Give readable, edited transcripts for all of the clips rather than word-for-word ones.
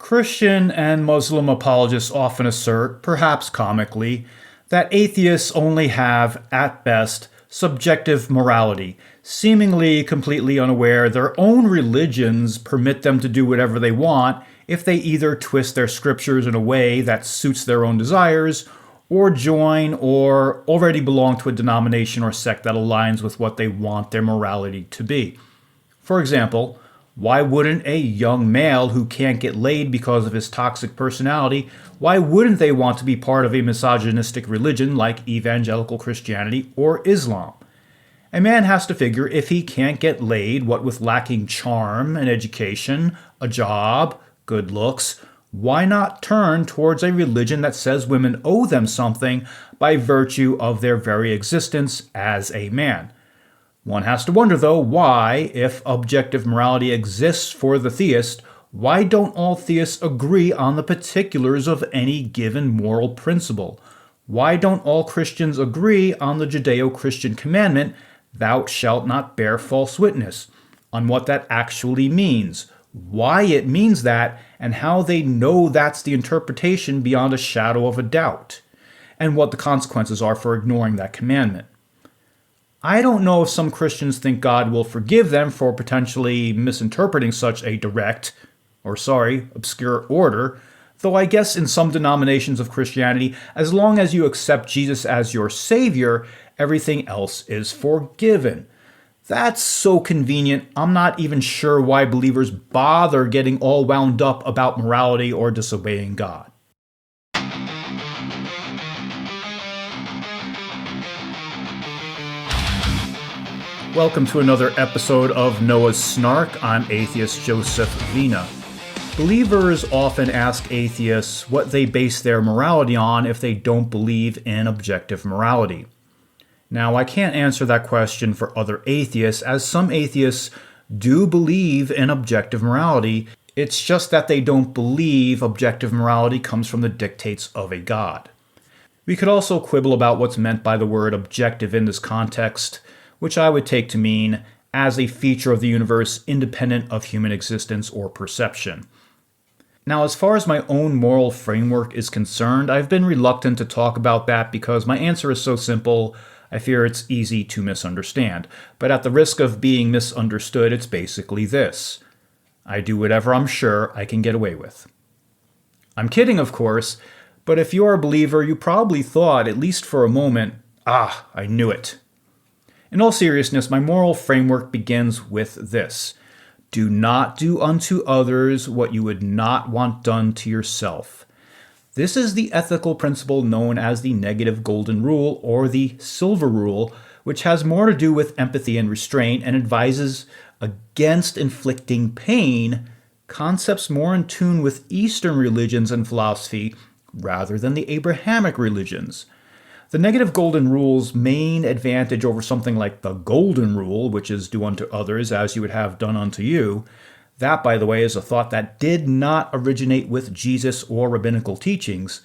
Christian and Muslim apologists often assert, perhaps comically, that atheists only have, at best, subjective morality, seemingly completely unaware their own religions permit them to do whatever they want if they either twist their scriptures in a way that suits their own desires, or join or already belong to a denomination or sect that aligns with what they want their morality to be. For example, why wouldn't a young male who can't get laid because of his toxic personality, why wouldn't they want to be part of a misogynistic religion like evangelical Christianity or Islam? A man has to figure if he can't get laid, what with lacking charm, an education, a job, good looks, why not turn towards a religion that says women owe them something by virtue of their very existence as a man? One has to wonder, though, why, if objective morality exists for the theist, why don't all theists agree on the particulars of any given moral principle? Why don't all Christians agree on the Judeo-Christian commandment, "Thou shalt not bear false witness," on what that actually means, why it means that, and how they know that's the interpretation beyond a shadow of a doubt, and what the consequences are for ignoring that commandment? I don't know if some Christians think God will forgive them for potentially misinterpreting such a direct, obscure order, though I guess in some denominations of Christianity, as long as you accept Jesus as your Savior, everything else is forgiven. That's so convenient, I'm not even sure why believers bother getting all wound up about morality or disobeying God. Welcome to another episode of Noah's Snark. I'm atheist Joseph Vina. Believers often ask atheists what they base their morality on if they don't believe in objective morality. Now, I can't answer that question for other atheists, as some atheists do believe in objective morality. It's just that they don't believe objective morality comes from the dictates of a God. We could also quibble about what's meant by the word objective in this context, which I would take to mean as a feature of the universe independent of human existence or perception. Now, as far as my own moral framework is concerned, I've been reluctant to talk about that because my answer is so simple, I fear it's easy to misunderstand. But at the risk of being misunderstood, it's basically this: I do whatever I'm sure I can get away with. I'm kidding, of course, but if you're a believer, you probably thought, at least for a moment, I knew it. In all seriousness, my moral framework begins with this: do not do unto others what you would not want done to yourself. This is the ethical principle known as the negative golden rule, or the silver rule, which has more to do with empathy and restraint and advises against inflicting pain, concepts more in tune with Eastern religions and philosophy rather than the Abrahamic religions. The negative golden rule's main advantage over something like the golden rule, which is do unto others as you would have done unto you, that, by the way, is a thought that did not originate with Jesus or rabbinical teachings.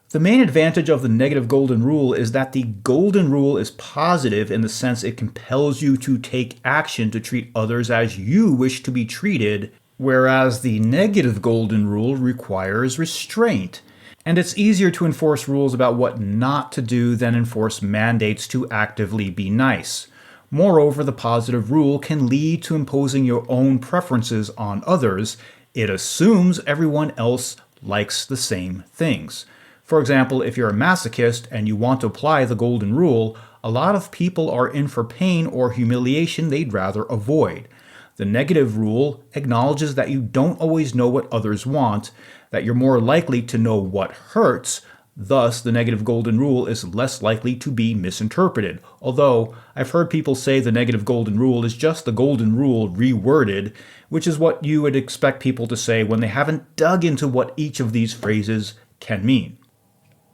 The main advantage of the negative golden rule is that the golden rule is positive in the sense it compels you to take action to treat others as you wish to be treated, whereas the negative golden rule requires restraint. And it's easier to enforce rules about what not to do than enforce mandates to actively be nice. Moreover, the positive rule can lead to imposing your own preferences on others. It assumes everyone else likes the same things. For example, if you're a masochist and you want to apply the golden rule, a lot of people are in for pain or humiliation they'd rather avoid. The negative rule acknowledges that you don't always know what others want, that you're more likely to know what hurts. Thus, the negative golden rule is less likely to be misinterpreted. Although, I've heard people say the negative golden rule is just the golden rule reworded, which is what you would expect people to say when they haven't dug into what each of these phrases can mean.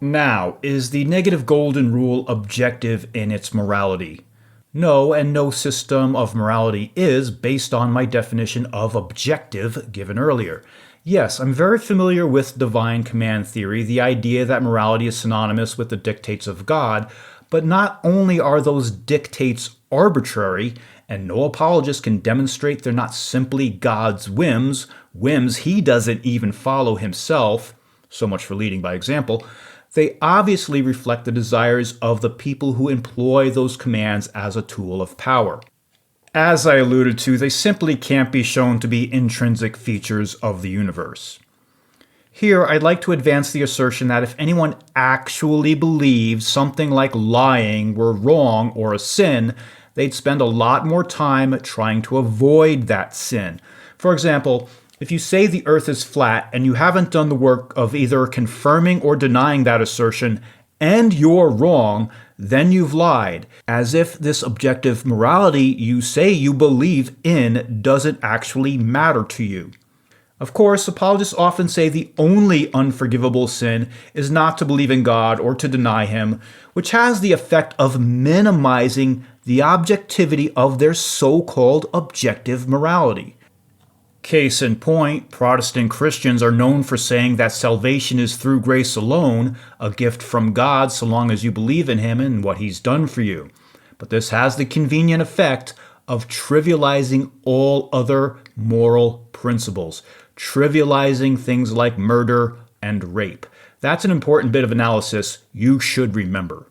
Now, is the negative golden rule objective in its morality? No, and no system of morality is based on my definition of objective given earlier. Yes, I'm very familiar with divine command theory, the idea that morality is synonymous with the dictates of God, but not only are those dictates arbitrary and no apologist can demonstrate they're not simply God's whims he doesn't even follow himself, so much for leading by example. They obviously reflect the desires of the people who employ those commands as a tool of power. As I alluded to, they simply can't be shown to be intrinsic features of the universe. Here, I'd like to advance the assertion that if anyone actually believed something like lying were wrong or a sin, they'd spend a lot more time trying to avoid that sin. For example, if you say the earth is flat and you haven't done the work of either confirming or denying that assertion, and you're wrong, then you've lied, as if this objective morality you say you believe in doesn't actually matter to you. Of course, apologists often say the only unforgivable sin is not to believe in God or to deny him, which has the effect of minimizing the objectivity of their so-called objective morality. Case in point, Protestant Christians are known for saying that salvation is through grace alone, a gift from God so long as you believe in him and what he's done for you. But this has the convenient effect of trivializing all other moral principles, trivializing things like murder and rape. That's an important bit of analysis you should remember.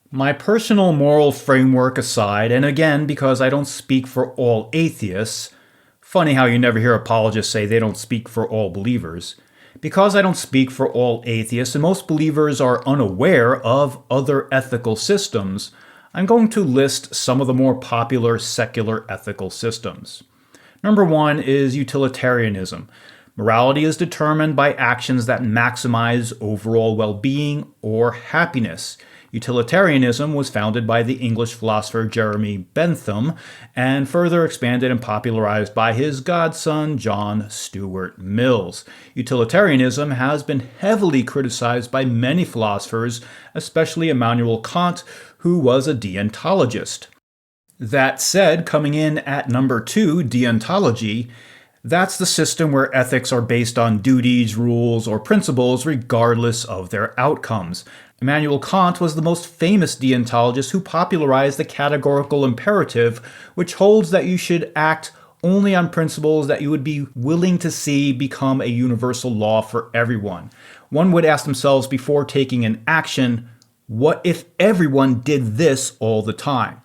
My personal moral framework aside, and again because I don't speak for all atheists, funny how you never hear apologists say they don't speak for all believers. Because I don't speak for all atheists and most believers are unaware of other ethical systems, I'm going to list some of the more popular secular ethical systems. Number one is utilitarianism. Morality is determined by actions that maximize overall well-being or happiness. Utilitarianism was founded by the English philosopher Jeremy Bentham and further expanded and popularized by his godson John Stuart Mills. Utilitarianism has been heavily criticized by many philosophers, especially Immanuel Kant, who was a deontologist. That said, coming in at number 2, deontology, that's the system where ethics are based on duties, rules, or principles regardless of their outcomes. Immanuel Kant was the most famous deontologist who popularized the categorical imperative, which holds that you should act only on principles that you would be willing to see become a universal law for everyone. One would ask themselves before taking an action, what if everyone did this all the time?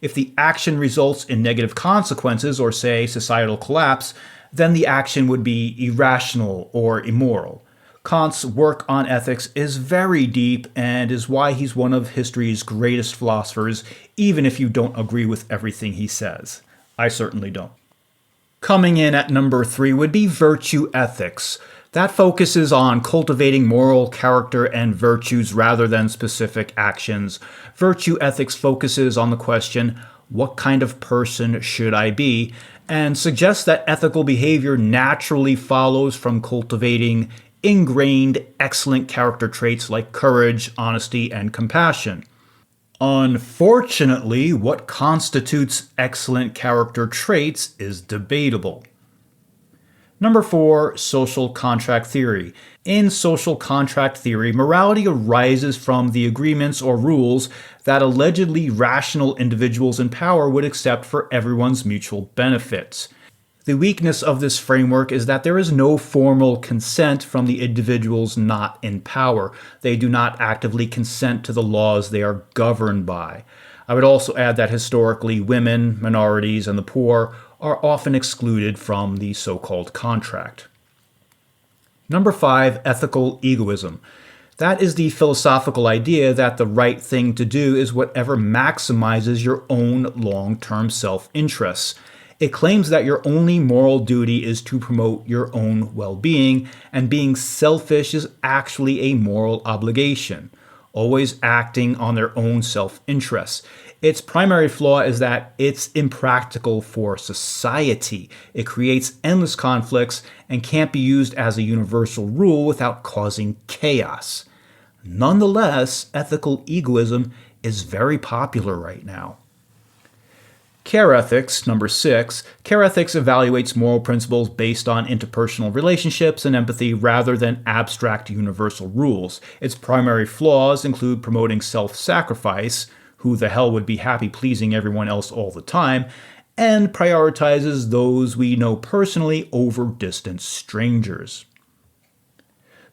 If the action results in negative consequences, or say societal collapse, then the action would be irrational or immoral. Kant's work on ethics is very deep and is why he's one of history's greatest philosophers, even if you don't agree with everything he says. I certainly don't. Coming in at number 3 would be virtue ethics. That focuses on cultivating moral character and virtues rather than specific actions. Virtue ethics focuses on the question, what kind of person should I be? And suggests that ethical behavior naturally follows from cultivating ingrained, excellent character traits like courage, honesty, and compassion. Unfortunately, what constitutes excellent character traits is debatable. Number 4, social contract theory. In social contract theory, morality arises from the agreements or rules that allegedly rational individuals in power would accept for everyone's mutual benefits. The weakness of this framework is that there is no formal consent from the individuals not in power. They do not actively consent to the laws they are governed by. I would also add that historically, women, minorities, and the poor are often excluded from the so-called contract. Number 5, ethical egoism. That is the philosophical idea that the right thing to do is whatever maximizes your own long-term self-interests. It claims that your only moral duty is to promote your own well-being, and being selfish is actually a moral obligation, always acting on their own self-interests. Its primary flaw is that it's impractical for society. It creates endless conflicts and can't be used as a universal rule without causing chaos. Nonetheless, ethical egoism is very popular right now. Care ethics, number 6. Care ethics evaluates moral principles based on interpersonal relationships and empathy rather than abstract universal rules. Its primary flaws include promoting self-sacrifice, who the hell would be happy pleasing everyone else all the time, and prioritizes those we know personally over distant strangers.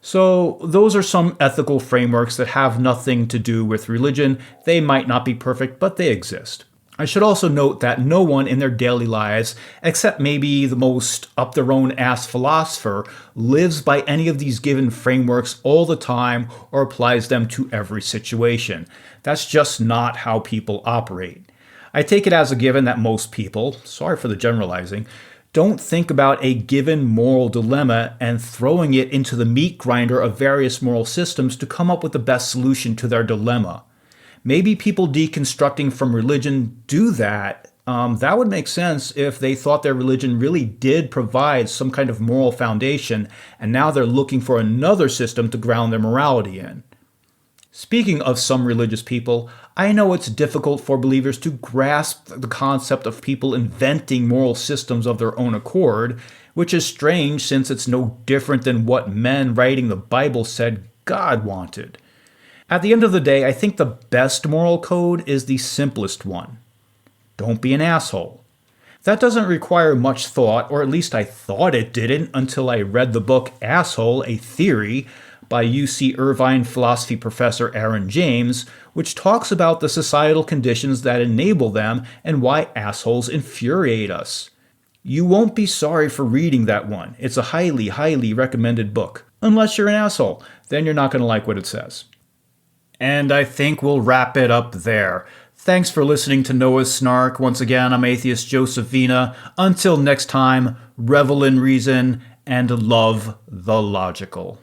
So those are some ethical frameworks that have nothing to do with religion. They might not be perfect, but they exist. I should also note that no one in their daily lives, except maybe the most up-their-own-ass philosopher, lives by any of these given frameworks all the time or applies them to every situation. That's just not how people operate. I take it as a given that most people, sorry for the generalizing, don't think about a given moral dilemma and throwing it into the meat grinder of various moral systems to come up with the best solution to their dilemma. Maybe people deconstructing from religion do that. That would make sense if they thought their religion really did provide some kind of moral foundation, and now they're looking for another system to ground their morality in. Speaking of some religious people, I know it's difficult for believers to grasp the concept of people inventing moral systems of their own accord, which is strange since it's no different than what men writing the Bible said God wanted. At the end of the day, I think the best moral code is the simplest one. Don't be an asshole. That doesn't require much thought, or at least I thought it didn't until I read the book Asshole, A Theory by UC Irvine philosophy professor Aaron James, which talks about the societal conditions that enable them and why assholes infuriate us. You won't be sorry for reading that one. It's a highly, highly recommended book. Unless you're an asshole, then you're not going to like what it says. And I think we'll wrap it up there. Thanks for listening to Noah's Snark. Once again, I'm Atheist Joseph Vina. Until next time, revel in reason and love the logical.